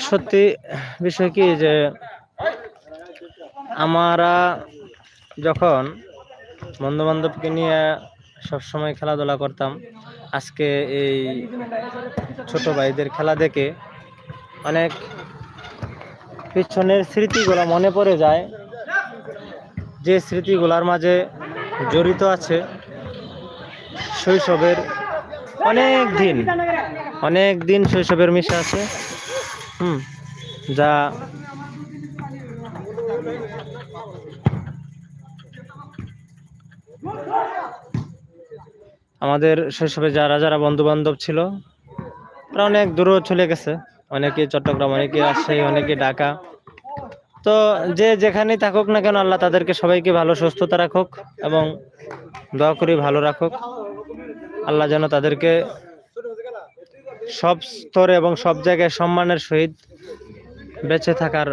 সত্যি বিষয় কি যে আমরা যখন বন্ধু বান্ধবকে নিয়ে সবসময় খেলাধুলা করতাম, আজকে এই ছোট ভাইদের খেলা দেখে অনেক পিছনের স্মৃতিগুলো মনে পড়ে যায়, যে স্মৃতিগুলোর মাঝে জড়িত আছে শৈশবের অনেক দিন শৈশবের মিশে আছে। যা আমাদের শৈশবে যারা যারা বন্ধু বান্ধব ছিল তারা অনেক দূরে চলে গেছে, অনেকে চট্টগ্রাম, অনেকে রাজশাহী, অনেকে ঢাকা। তো যে যেখানেই থাকুক না কেন, আল্লাহ তাদেরকে সবাইকে ভালো সুস্থতা রাখুক এবং দোয়া করি ভালো রাখুক। আল্লাহ যেন তাদেরকে সব স্তরে এবং সব জায়গায় সম্মানের সহিত বেঁচে থাকার